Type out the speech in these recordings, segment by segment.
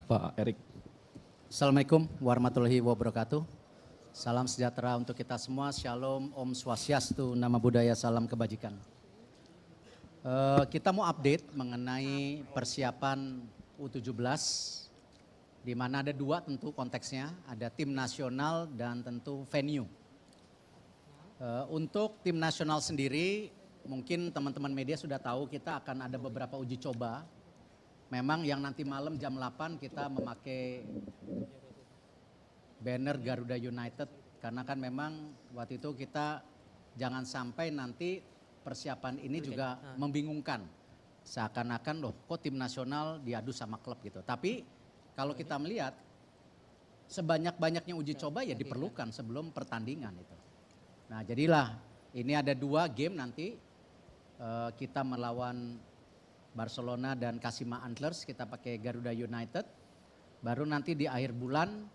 Pak Erik. Assalamualaikum warahmatullahi wabarakatuh. Salam sejahtera untuk kita semua. Shalom, Om Swastiastu, Nama Budaya, Salam Kebajikan. Kita mau update mengenai persiapan U17, di mana ada dua tentu konteksnya, ada tim nasional dan tentu venue. Untuk tim nasional sendiri, mungkin teman-teman media sudah tahu kita akan ada beberapa uji coba. Memang yang nanti malam jam 8 kita memakai banner Garuda United, karena kan memang waktu itu kita jangan sampai nanti persiapan ini juga membingungkan. Seakan-akan loh kok tim nasional diadu sama klub gitu. Tapi kalau kita melihat sebanyak-banyaknya uji coba ya diperlukan sebelum pertandingan itu. Nah jadilah ini ada dua game nanti kita melawan Barcelona dan Kashima Antlers, kita pakai Garuda United. Baru nanti di akhir bulan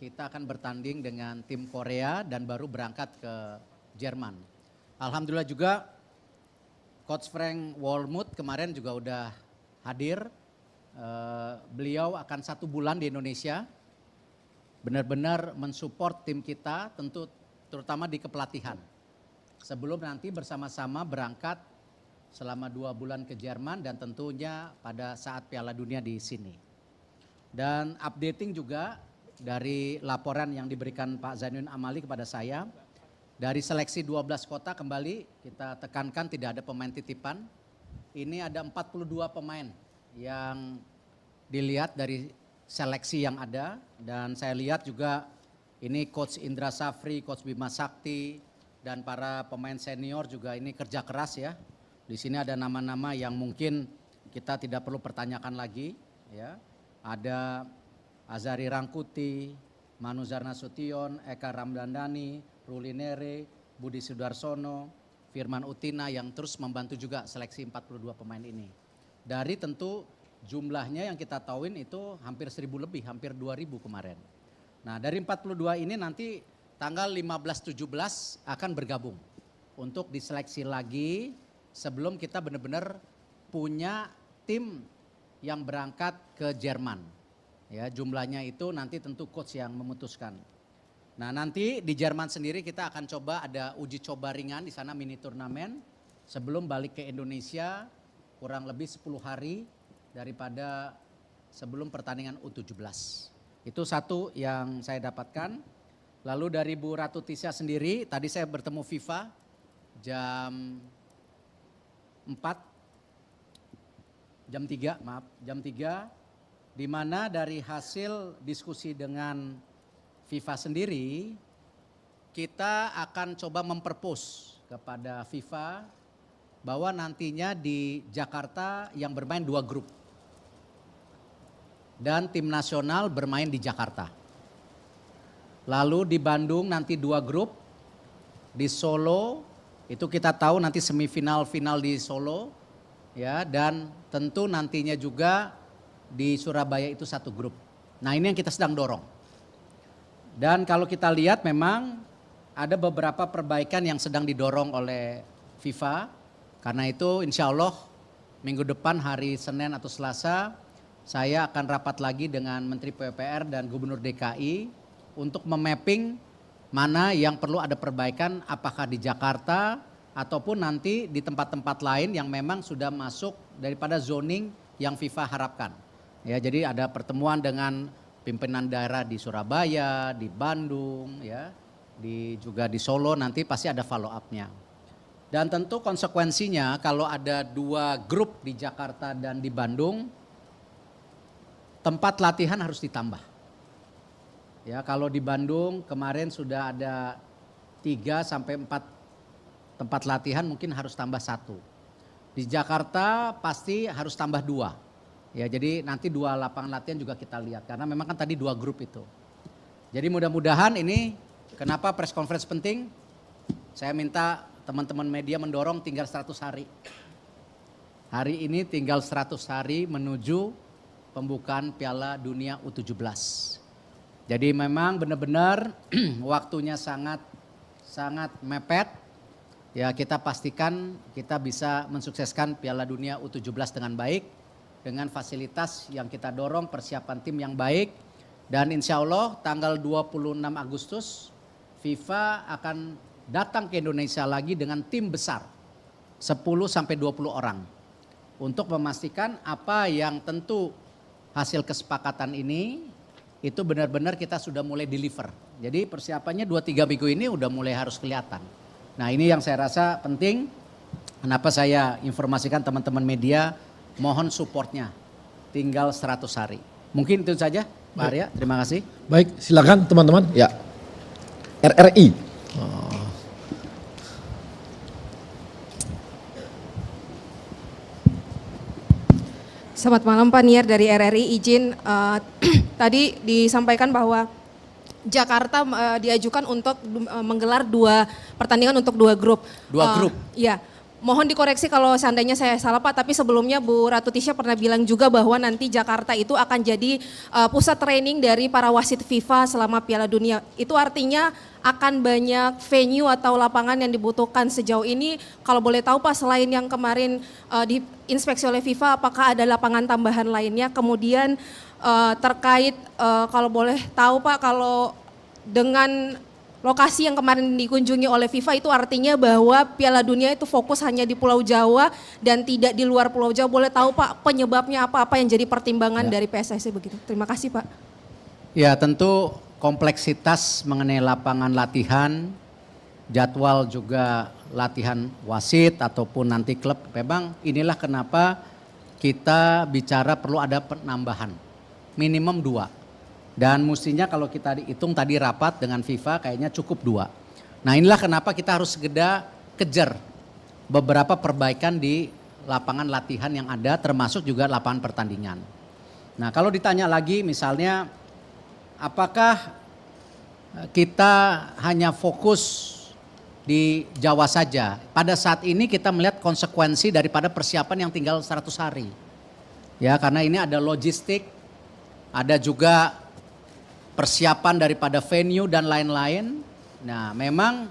kita akan bertanding dengan tim Korea dan baru berangkat ke Jerman. Alhamdulillah juga Coach Frank Wormuth kemarin juga udah hadir. Beliau akan 1 bulan di Indonesia, benar-benar mensupport tim kita, tentu terutama di kepelatihan. Sebelum nanti bersama-sama berangkat selama 2 bulan ke Jerman dan tentunya pada saat Piala Dunia di sini. Dan updating juga dari laporan yang diberikan Pak Zainuddin Amali kepada saya, dari seleksi 12 kota kembali kita tekankan tidak ada pemain titipan. Ini ada 42 pemain yang dilihat dari seleksi yang ada, dan saya lihat juga ini Coach Indra Safri, Coach Bima Sakti, dan para pemain senior juga ini kerja keras ya. Di sini ada nama-nama yang mungkin kita tidak perlu pertanyakan lagi, ya. Ada Azari Rangkuti, Manu Zarnasution, Eka Ramdandani, Ruli Nere, Budi Sudarsono, Firman Utina yang terus membantu juga seleksi 42 pemain ini. Dari tentu jumlahnya yang kita tahuin itu hampir 1.000 lebih, hampir 2.000 kemarin. Nah dari 42 ini nanti tanggal 15-17 akan bergabung untuk diseleksi lagi sebelum kita benar-benar punya tim yang berangkat ke Jerman. Ya, jumlahnya itu nanti tentu coach yang memutuskan. Nah, nanti di Jerman sendiri kita akan coba ada uji coba ringan di sana, mini turnamen sebelum balik ke Indonesia kurang lebih 10 hari daripada sebelum pertandingan U17. Itu satu yang saya dapatkan. Lalu dari Bu Ratu Tisha sendiri, tadi saya bertemu FIFA jam 3, di mana dari hasil diskusi dengan FIFA sendiri, kita akan coba memperpose kepada FIFA bahwa nantinya di Jakarta yang bermain 2 grup. Dan tim nasional bermain di Jakarta. Lalu di Bandung nanti 2 grup, di Solo itu kita tahu nanti semifinal final di Solo, ya, dan tentu nantinya juga di Surabaya itu 1 grup. Nah ini yang kita sedang dorong. Dan kalau kita lihat memang ada beberapa perbaikan yang sedang didorong oleh FIFA. Karena itu insya Allah minggu depan hari Senin atau Selasa saya akan rapat lagi dengan Menteri PUPR dan Gubernur DKI untuk memapping mana yang perlu ada perbaikan, apakah di Jakarta ataupun nanti di tempat-tempat lain yang memang sudah masuk daripada zoning yang FIFA harapkan. Ya, jadi ada pertemuan dengan pimpinan daerah di Surabaya, di Bandung, ya, juga di Solo, nanti pasti ada follow up-nya. Dan tentu konsekuensinya kalau ada 2 grup di Jakarta dan di Bandung, tempat latihan harus ditambah. Ya, kalau di Bandung kemarin sudah ada 3 sampai 4 tempat latihan, mungkin harus tambah 1. Di Jakarta pasti harus tambah 2. Ya, jadi nanti 2 lapangan latihan juga kita lihat karena memang kan tadi 2 grup itu. Jadi mudah-mudahan ini kenapa press conference penting? Saya minta teman-teman media mendorong tinggal 100 hari. Hari ini tinggal 100 hari menuju pembukaan Piala Dunia U17. Jadi memang benar-benar waktunya sangat mepet. Ya, kita pastikan kita bisa mensukseskan Piala Dunia U17 dengan baik. dengan fasilitas yang kita dorong, persiapan tim yang baik. Dan insya Allah tanggal 26 Agustus FIFA akan datang ke Indonesia lagi dengan tim besar 10-20 orang untuk memastikan apa yang tentu hasil kesepakatan ini itu benar-benar kita sudah mulai deliver. Jadi persiapannya 2-3 minggu ini udah mulai harus kelihatan. Nah ini yang saya rasa penting, kenapa saya informasikan teman-teman media, mohon supportnya, tinggal 100 hari. Mungkin itu saja Pak Arya, terima kasih. Baik, silakan teman-teman. Ya, RRI. Selamat malam Pak Niar dari RRI, izin tadi disampaikan bahwa Jakarta diajukan untuk menggelar 2 pertandingan untuk 2 grup. 2 grup? Iya, mohon dikoreksi kalau seandainya saya salah Pak, tapi sebelumnya Bu Ratu Tisha pernah bilang juga bahwa nanti Jakarta itu akan jadi pusat training dari para wasit FIFA selama Piala Dunia. Itu artinya akan banyak venue atau lapangan yang dibutuhkan sejauh ini. Kalau boleh tahu Pak, selain yang kemarin diinspeksi oleh FIFA, apakah ada lapangan tambahan lainnya? Kemudian terkait kalau boleh tahu Pak, kalau dengan lokasi yang kemarin dikunjungi oleh FIFA itu artinya bahwa Piala Dunia itu fokus hanya di Pulau Jawa dan tidak di luar Pulau Jawa. Boleh tahu Pak penyebabnya apa yang jadi pertimbangan dari PSSI begitu? Terima kasih Pak. Ya tentu kompleksitas mengenai lapangan latihan, jadwal juga latihan wasit ataupun nanti klub. Memang inilah kenapa kita bicara perlu ada penambahan minimum 2. Dan mestinya kalau kita dihitung tadi rapat dengan FIFA kayaknya cukup 2. Nah inilah kenapa kita harus segera kejar beberapa perbaikan di lapangan latihan yang ada termasuk juga lapangan pertandingan. Nah kalau ditanya lagi misalnya apakah kita hanya fokus di Jawa saja? Pada saat ini kita melihat konsekuensi daripada persiapan yang tinggal 100 hari. Ya karena ini ada logistik, ada juga persiapan daripada venue dan lain-lain. Nah memang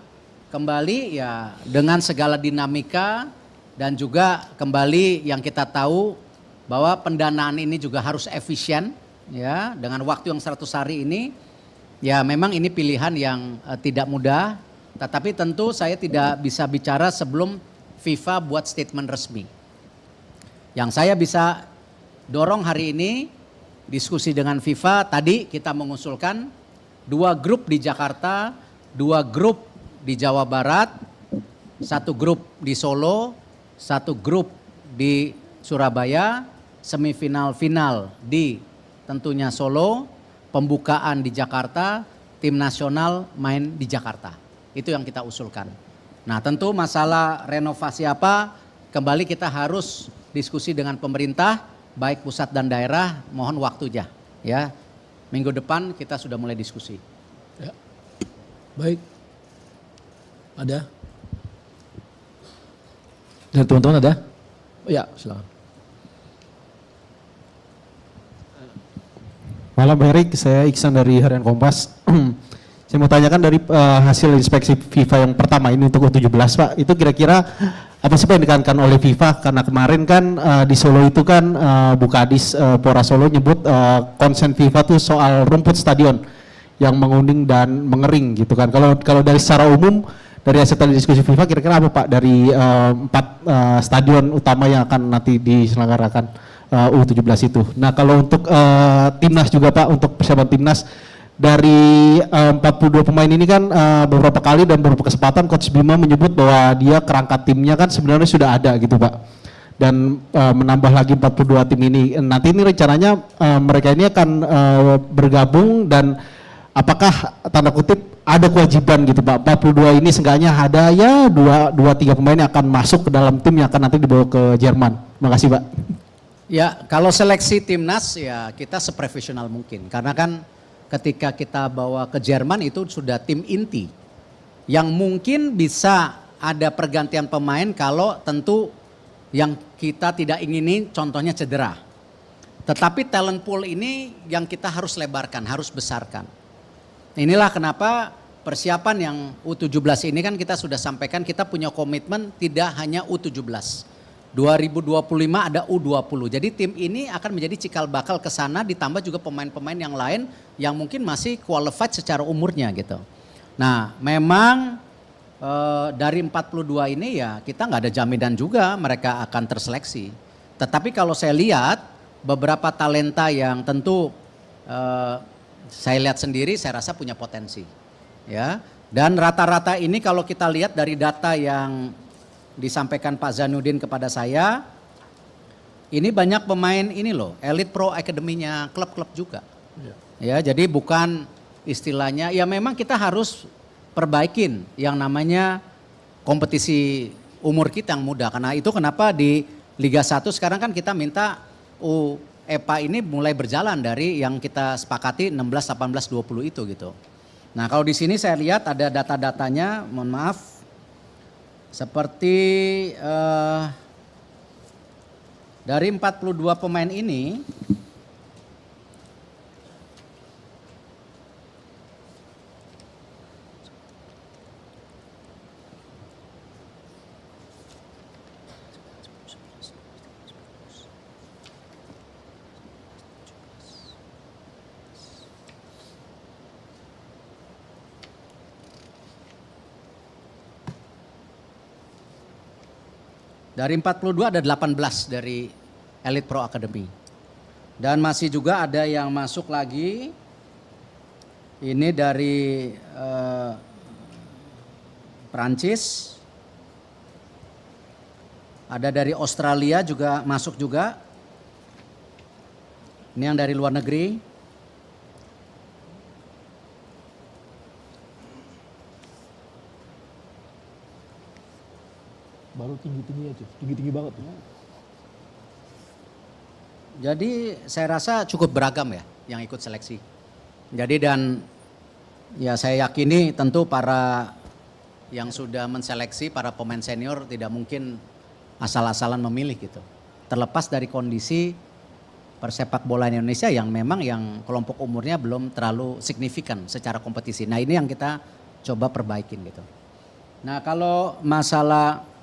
kembali ya dengan segala dinamika dan juga kembali yang kita tahu bahwa pendanaan ini juga harus efisien ya dengan waktu yang 100 hari ini ya memang ini pilihan yang tidak mudah, tetapi tentu saya tidak bisa bicara sebelum FIFA buat statement resmi. Yang saya bisa dorong hari ini diskusi dengan FIFA, tadi kita mengusulkan 2 grup di Jakarta, 2 grup di Jawa Barat, 1 grup di Solo, 1 grup di Surabaya, semifinal final di tentunya Solo, pembukaan di Jakarta, tim nasional main di Jakarta. Itu yang kita usulkan. Nah tentu masalah renovasi apa, kembali kita harus diskusi dengan pemerintah, baik pusat dan daerah, mohon waktu aja. Ya, minggu depan kita sudah mulai diskusi. Ya. Baik, ada? Dari teman-teman ada? Oh ya, silakan. Malam Erik, saya Iksan dari Harian Kompas. Saya mau tanyakan dari hasil inspeksi FIFA yang pertama ini untuk U17 Pak, itu kira-kira apa sih Pak yang ditekankan oleh FIFA? Karena kemarin kan di Solo itu kan Bu Kadis Pora Solo nyebut konsen FIFA tuh soal rumput stadion yang menguning dan mengering gitu kan. Kalau dari secara umum dari hasil tadi diskusi FIFA kira-kira apa Pak dari 4 stadion utama yang akan nanti diselenggarakan U17 itu. Nah kalau untuk timnas juga Pak, untuk persiapan timnas dari 42 pemain ini kan beberapa kali dan beberapa kesempatan Coach Bima menyebut bahwa dia kerangka timnya kan sebenarnya sudah ada gitu Pak. Dan menambah lagi 42 tim ini. Nanti ini rencananya mereka ini akan bergabung dan apakah tanda kutip ada kewajiban gitu Pak. 42 ini seenggaknya ada ya 2-3 pemain yang akan masuk ke dalam tim yang akan nanti dibawa ke Jerman. Terima kasih Pak. Ya kalau seleksi timnas ya kita seprofesional mungkin. Karena kan ketika kita bawa ke Jerman itu sudah tim inti yang mungkin bisa ada pergantian pemain kalau tentu yang kita tidak ingini contohnya cedera. Tetapi talent pool ini yang kita harus lebarkan, harus besarkan. Inilah kenapa persiapan yang U17 ini kan kita sudah sampaikan kita punya komitmen tidak hanya U17. 2025 ada U20. Jadi tim ini akan menjadi cikal bakal ke sana, ditambah juga pemain-pemain yang lain yang mungkin masih qualified secara umurnya gitu. Nah memang dari 42 ini ya kita nggak ada jaminan juga mereka akan terseleksi. Tetapi kalau saya lihat beberapa talenta yang tentu saya lihat sendiri, saya rasa punya potensi. Ya, dan rata-rata ini kalau kita lihat dari data yang disampaikan Pak Zainuddin kepada saya, ini banyak pemain ini loh, Elite Pro Academy-nya klub-klub juga. Ya, jadi bukan istilahnya, ya memang kita harus perbaikin yang namanya kompetisi umur kita yang muda. Karena itu kenapa di Liga 1 sekarang kan kita minta UEFA ini mulai berjalan dari yang kita sepakati 16, 18, 20 itu gitu. Nah kalau di sini saya lihat ada data-datanya, mohon maaf. Seperti dari 42 pemain ini, dari 42 ada 18 dari Elite Pro Academy. Dan masih juga ada yang masuk lagi, ini dari Prancis, ada dari Australia juga masuk juga. Ini yang dari luar negeri. Baru tinggi-tinggi aja, tinggi-tinggi banget. Jadi saya rasa cukup beragam ya yang ikut seleksi. Jadi dan ya saya yakini tentu para yang sudah menseleksi, para pemain senior tidak mungkin asal-asalan memilih gitu. Terlepas dari kondisi persepak bola Indonesia yang memang yang kelompok umurnya belum terlalu signifikan secara kompetisi. Nah ini yang kita coba perbaikin gitu. Nah kalau masalah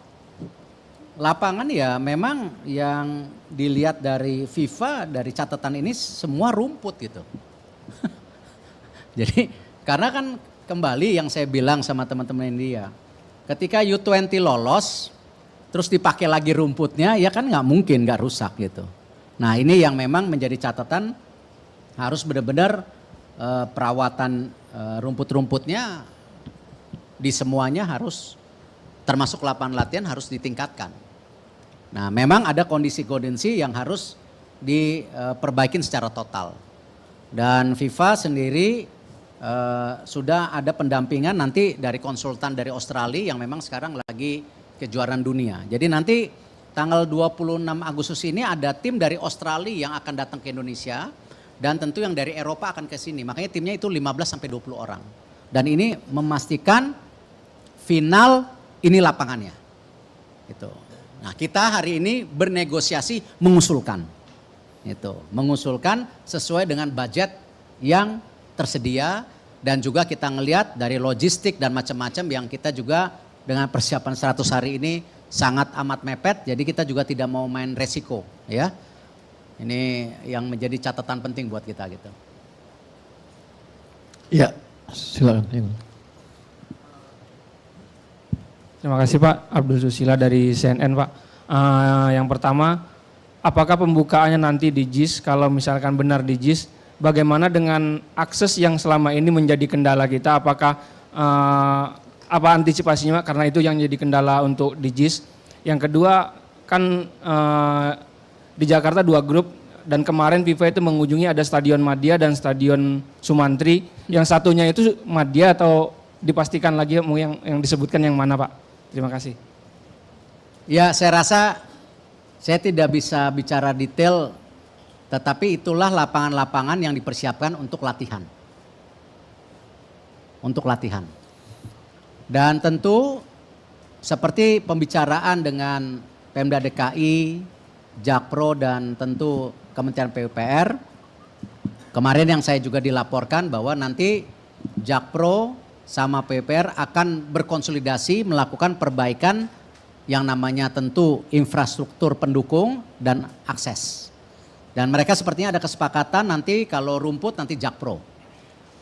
lapangan ya memang yang dilihat dari FIFA, dari catatan ini semua rumput gitu. Jadi karena kan kembali yang saya bilang sama teman-teman India, ketika U20 lolos terus dipakai lagi rumputnya ya kan nggak mungkin nggak rusak gitu. Nah ini yang memang menjadi catatan, harus benar-benar perawatan rumput-rumputnya di semuanya harus, termasuk lapangan latihan harus ditingkatkan. Nah memang ada kondisi-kondisi yang harus diperbaikin secara total. Dan FIFA sendiri sudah ada pendampingan nanti dari konsultan dari Australia yang memang sekarang lagi kejuaraan dunia. Jadi nanti tanggal 26 Agustus ini ada tim dari Australia yang akan datang ke Indonesia. Dan tentu yang dari Eropa akan ke sini. Makanya timnya itu 15-20 orang. Dan ini memastikan final ini lapangannya. Gitu. Nah kita hari ini bernegosiasi mengusulkan. Gitu. Mengusulkan sesuai dengan budget yang tersedia. Dan juga kita ngelihat dari logistik dan macam-macam yang kita juga dengan persiapan 100 hari ini sangat amat mepet. Jadi kita juga tidak mau main resiko. Ya. Ini yang menjadi catatan penting buat kita gitu. Iya, silakan. Terima kasih Pak, Abdul Susila dari CNN Pak. Yang pertama, apakah pembukaannya nanti di JIS? Kalau misalkan benar di JIS, bagaimana dengan akses yang selama ini menjadi kendala kita? Apakah apa antisipasinya Pak? Karena itu yang jadi kendala untuk di JIS. Yang kedua, kan di Jakarta 2 grup dan kemarin FIFA itu mengunjungi ada Stadion Madia dan Stadion Sumantri. Yang satunya itu Madia atau dipastikan lagi yang disebutkan yang mana Pak? Terima kasih. Ya saya rasa saya tidak bisa bicara detail, tetapi itulah lapangan-lapangan yang dipersiapkan untuk latihan. Untuk latihan. Dan tentu seperti pembicaraan dengan Pemda DKI, Jakpro dan tentu Kementerian PUPR, kemarin yang saya juga dilaporkan bahwa nanti Jakpro sama PUPR akan berkonsolidasi melakukan perbaikan yang namanya tentu infrastruktur pendukung dan akses. Dan mereka sepertinya ada kesepakatan nanti kalau rumput nanti Jakpro.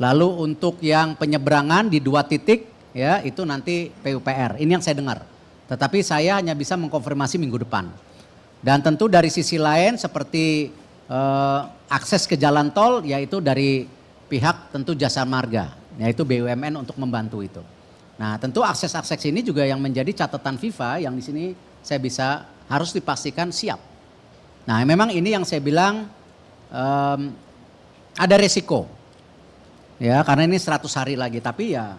Lalu untuk yang penyeberangan di 2 titik ya itu nanti PUPR. Ini yang saya dengar. Tetapi saya hanya bisa mengkonfirmasi minggu depan. Dan tentu dari sisi lain seperti akses ke jalan tol yaitu dari pihak tentu Jasa Marga, yaitu BUMN untuk membantu itu. Nah tentu akses-akses ini juga yang menjadi catatan FIFA yang di sini saya bisa harus dipastikan siap. Nah memang ini yang saya bilang ada resiko. Ya karena ini 100 hari lagi tapi ya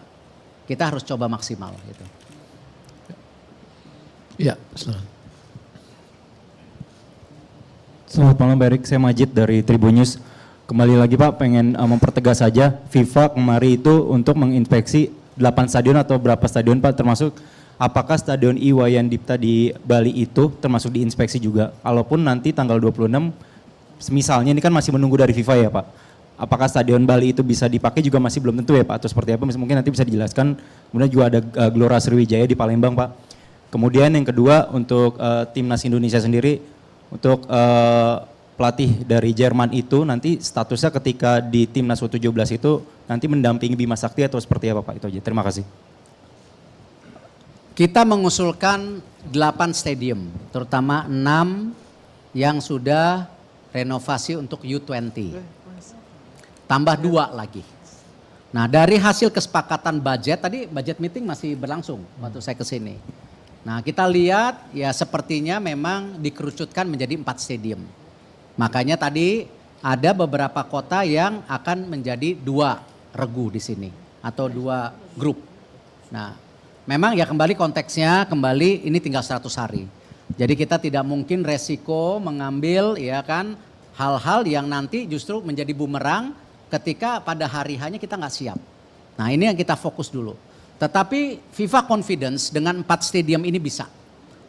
kita harus coba maksimal gitu. Ya, silakan. Selamat malam Pak Erik, saya Majid dari Tribun News. Kembali lagi Pak, pengen mempertegas saja FIFA kemarin itu untuk menginspeksi 8 stadion atau berapa stadion Pak, termasuk apakah stadion Iwayan Dipta di Bali itu termasuk diinspeksi juga. Kalaupun nanti tanggal 26, misalnya ini kan masih menunggu dari FIFA ya Pak. Apakah stadion Bali itu bisa dipakai juga masih belum tentu ya Pak, atau seperti apa, mungkin nanti bisa dijelaskan. Kemudian juga ada Gelora Sriwijaya di Palembang Pak. Kemudian yang kedua untuk timnas Indonesia sendiri, untuk pelatih dari Jerman itu nanti statusnya ketika di timnas U17 itu nanti mendampingi Bima Sakti atau seperti apa Pak? Itu aja, terima kasih. Kita mengusulkan 8 stadium, terutama 6 yang sudah renovasi untuk U20. Tambah 2 lagi. Nah dari hasil kesepakatan budget, tadi budget meeting masih berlangsung waktu saya ke sini. Nah kita lihat ya sepertinya memang dikerucutkan menjadi 4 stadium. Makanya tadi ada beberapa kota yang akan menjadi 2 regu di sini atau 2 grup. Nah memang ya kembali konteksnya kembali ini tinggal 100 hari. Jadi kita tidak mungkin resiko mengambil ya kan hal-hal yang nanti justru menjadi bumerang ketika pada hari hanya kita nggak siap. Nah ini yang kita fokus dulu. Tetapi FIFA confidence dengan 4 stadium ini bisa.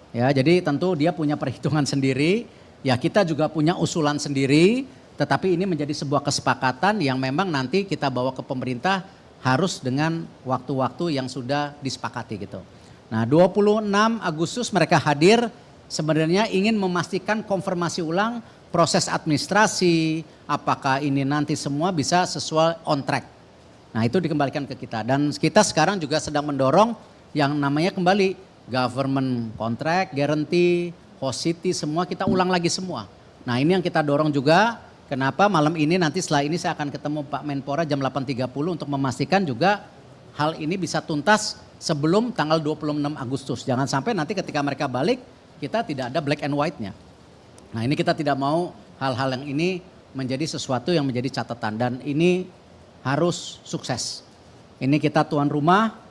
Ya jadi tentu dia punya perhitungan sendiri. Ya kita juga punya usulan sendiri. Tetapi ini menjadi sebuah kesepakatan yang memang nanti kita bawa ke pemerintah harus dengan waktu-waktu yang sudah disepakati gitu. Nah 26 Agustus mereka hadir sebenarnya ingin memastikan konfirmasi ulang proses administrasi, apakah ini nanti semua bisa sesuai on track. Nah itu dikembalikan ke kita dan kita sekarang juga sedang mendorong yang namanya kembali government contract, guarantee, host city semua kita ulang lagi semua. Nah ini yang kita dorong juga. Kenapa malam ini nanti setelah ini saya akan ketemu Pak Menpora jam 8.30 untuk memastikan juga hal ini bisa tuntas sebelum tanggal 26 Agustus. Jangan sampai nanti ketika mereka balik kita tidak ada black and white-nya. Nah ini kita tidak mau hal-hal yang ini menjadi sesuatu yang menjadi catatan dan ini harus sukses. Ini kita tuan rumah,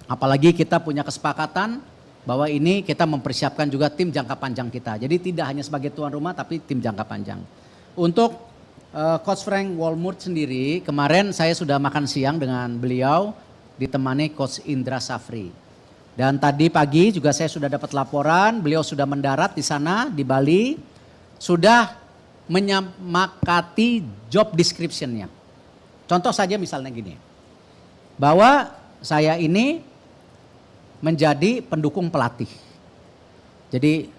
apalagi kita punya kesepakatan bahwa ini kita mempersiapkan juga tim jangka panjang kita. Jadi tidak hanya sebagai tuan rumah tapi tim jangka panjang. Untuk Coach Frank Walmurt sendiri, kemarin saya sudah makan siang dengan beliau ditemani Coach Indra Safri. Dan tadi pagi juga saya sudah dapat laporan, beliau sudah mendarat di sana di Bali, sudah menyepakati job description-nya. Contoh saja misalnya gini, bahwa saya ini menjadi pendukung pelatih. Jadi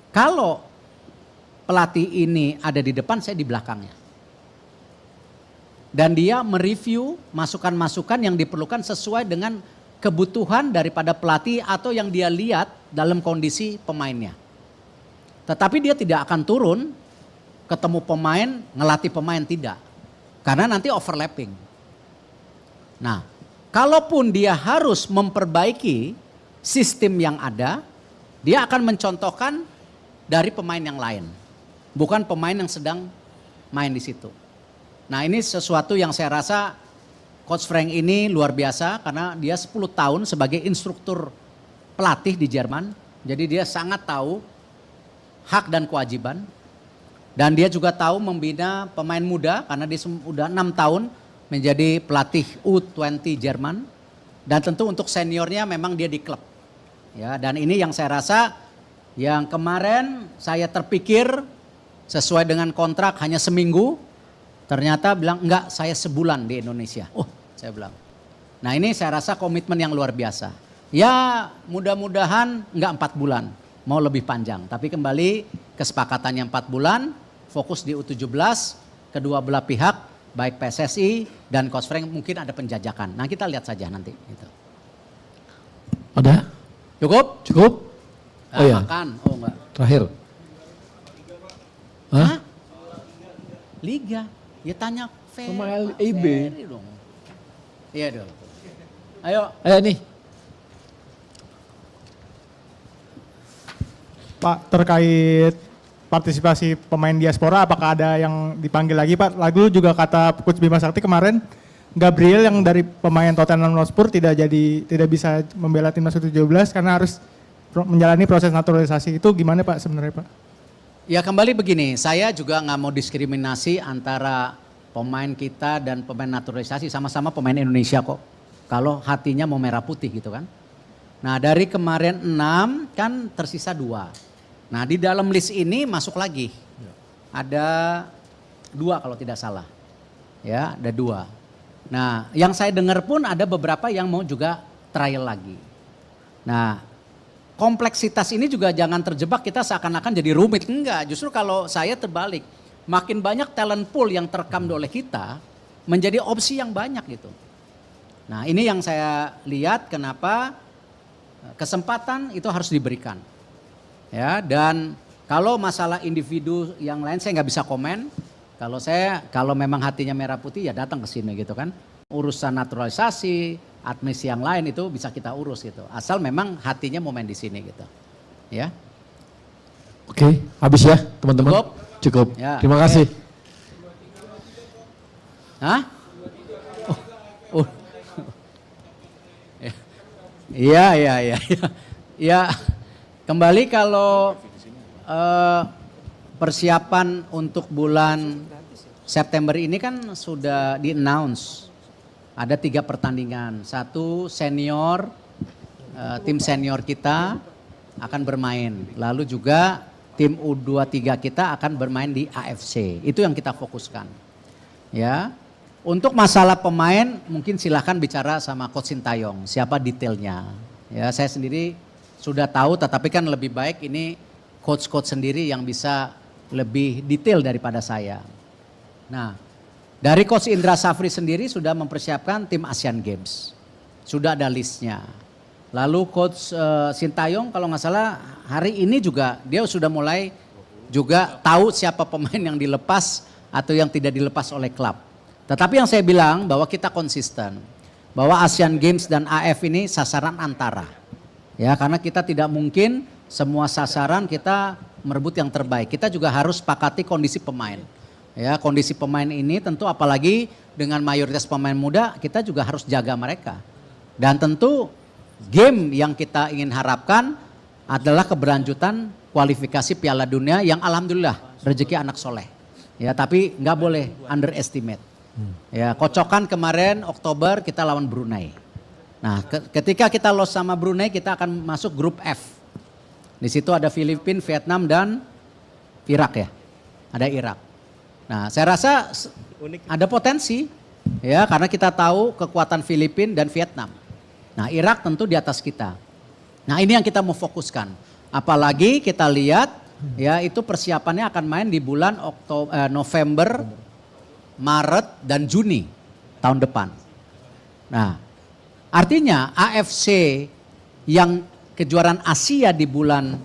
kalau pelatih ini ada di depan, saya di belakangnya. Dan dia mereview masukan-masukan yang diperlukan sesuai dengan kebutuhan daripada pelatih atau yang dia lihat dalam kondisi pemainnya. Tetapi dia tidak akan turun, ketemu pemain, ngelatih pemain, tidak. Karena nanti overlapping. Nah, kalaupun dia harus memperbaiki sistem yang ada, dia akan mencontohkan dari pemain yang lain. Bukan pemain yang sedang main di situ. Nah ini sesuatu yang saya rasa Coach Frank ini luar biasa karena dia 10 tahun sebagai instruktur pelatih di Jerman. Jadi dia sangat tahu hak dan kewajiban. Dan dia juga tahu membina pemain muda karena dia sudah 6 tahun menjadi pelatih U20 Jerman. Dan tentu untuk seniornya memang dia di klub. Ya, dan ini yang saya rasa yang kemarin saya terpikir sesuai dengan kontrak hanya seminggu, ternyata bilang enggak saya sebulan di Indonesia. Oh saya bilang. Nah ini saya rasa komitmen yang luar biasa. Ya mudah-mudahan nggak 4 bulan, mau lebih panjang. Tapi kembali kesepakatannya 4 bulan, fokus di U17, kedua belah pihak, baik PSSI dan Coach Frank mungkin ada penjajakan. Nah kita lihat saja nanti. Gitu. Ada? Cukup? Cukup? Oh ya, Makan, oh enggak. terakhir. Hah? Liga, ya tanya Sama Pak LIB. Ferry dong. Iya dong. Ayo. Ayo nih. Pak, terkait partisipasi pemain diaspora, apakah ada yang dipanggil lagi Pak? Lalu juga kata Coach Bima Sakti kemarin, Gabriel yang dari pemain Tottenham Hotspur tidak bisa membela timnas U17 karena harus menjalani proses naturalisasi. Itu gimana Pak sebenarnya Pak? Ya kembali begini, saya juga nggak mau diskriminasi antara pemain kita dan pemain naturalisasi, sama-sama pemain Indonesia kok. Kalau hatinya mau merah putih gitu kan. Nah dari kemarin 6 kan tersisa 2. Nah di dalam list ini masuk lagi. Ada 2 kalau tidak salah. Ya ada 2. Nah yang saya dengar pun ada beberapa yang mau juga trial lagi. Nah kompleksitas ini juga jangan terjebak kita seakan-akan jadi rumit. Enggak, justru kalau saya terbalik. Makin banyak talent pool yang terekam oleh kita menjadi opsi yang banyak gitu. Nah ini yang saya lihat kenapa kesempatan itu harus diberikan. Ya, dan kalau masalah individu yang lain saya nggak bisa komen. Kalau memang hatinya merah putih ya datang ke sini gitu kan. Urusan naturalisasi, admisi yang lain itu bisa kita urus gitu. Asal memang hatinya mau main di sini gitu. Ya. Oke, habis ya teman-teman. Cukup? Cukup. Ya, Terima oke. kasih. Hah? Oh. Iya. Ya, kembali kalau persiapan untuk bulan September ini kan sudah di-announce. Ada 3 pertandingan. 1 senior, tim senior kita akan bermain. Lalu juga tim U23 kita akan bermain di AFC. Itu yang kita fokuskan. Ya. Untuk masalah pemain mungkin silahkan bicara sama Coach Sintayong. Siapa detailnya. Ya, saya sendiri sudah tahu tetapi kan lebih baik ini coach-coach sendiri yang bisa lebih detail daripada saya. Nah, dari Coach Indra Safri sendiri sudah mempersiapkan tim Asian Games. Sudah ada listnya. Lalu Coach Sintayong kalau nggak salah hari ini juga dia sudah mulai juga tahu siapa pemain yang dilepas atau yang tidak dilepas oleh klub. Tetapi yang saya bilang bahwa kita konsisten. Bahwa Asian Games dan AF ini sasaran antara. Ya, karena kita tidak mungkin semua sasaran kita merebut yang terbaik. Kita juga harus sepakati kondisi pemain. Ya, kondisi pemain ini tentu apalagi dengan mayoritas pemain muda kita juga harus jaga mereka. Dan tentu game yang kita ingin harapkan adalah keberlanjutan kualifikasi Piala Dunia yang alhamdulillah rezeki anak soleh. Ya, tapi nggak boleh underestimate. Ya, kocokan kemarin Oktober kita lawan Brunei. Nah, ketika kita loss sama Brunei kita akan masuk grup F. Di situ ada Filipina, Vietnam dan Irak ya. Ada Irak. Nah, saya rasa ada potensi ya karena kita tahu kekuatan Filipina dan Vietnam. Nah, Irak tentu di atas kita. Nah, ini yang kita mau fokuskan. Apalagi kita lihat ya itu persiapannya akan main di bulan November, Maret dan Juni tahun depan. Nah, artinya AFC yang kejuaraan Asia di bulan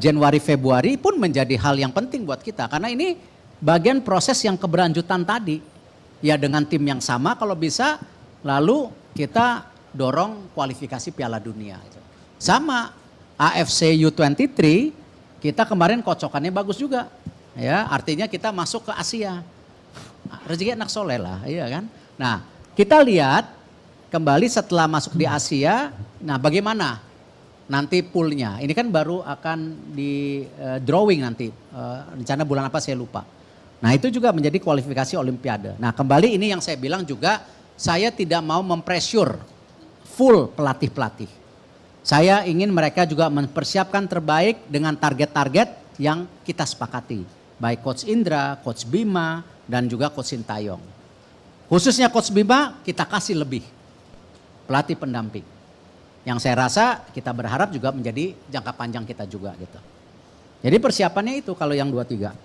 Januari Februari pun menjadi hal yang penting buat kita karena ini bagian proses yang keberlanjutan tadi. Ya dengan tim yang sama kalau bisa lalu kita dorong kualifikasi Piala Dunia. Sama AFC U23 kita kemarin kocokannya bagus juga. Ya, artinya kita masuk ke Asia. Rezeki anak soleh lah, iya kan. Nah, kita lihat kembali setelah masuk di Asia, nah bagaimana nanti poolnya. Ini kan baru akan di drawing nanti, rencana bulan apa saya lupa. Nah itu juga menjadi kualifikasi Olimpiade. Nah kembali ini yang saya bilang juga, saya tidak mau mempressure full pelatih-pelatih. Saya ingin mereka juga mempersiapkan terbaik dengan target-target yang kita sepakati. Baik Coach Indra, Coach Bima, dan juga Coach Sintayong. Khususnya Coach Bima kita kasih lebih pelatih pendamping. Yang saya rasa kita berharap juga menjadi jangka panjang kita juga gitu. Jadi persiapannya itu kalau yang 23.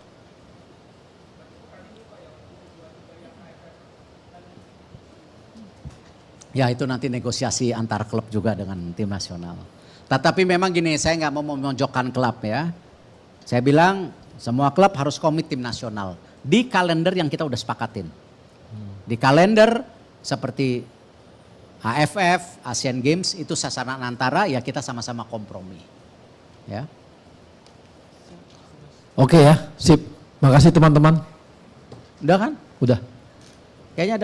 Ya itu nanti negosiasi antar klub juga dengan tim nasional. Tetapi memang gini, saya nggak mau memojokkan klub ya. Saya bilang semua klub harus komit tim nasional di kalender yang kita udah sepakatin. Di kalender seperti AFF, Asian Games itu sasaran antara ya kita sama-sama kompromi. Ya. Oke ya, sip. Makasih teman-teman. Udah kan? Udah. Kayaknya ada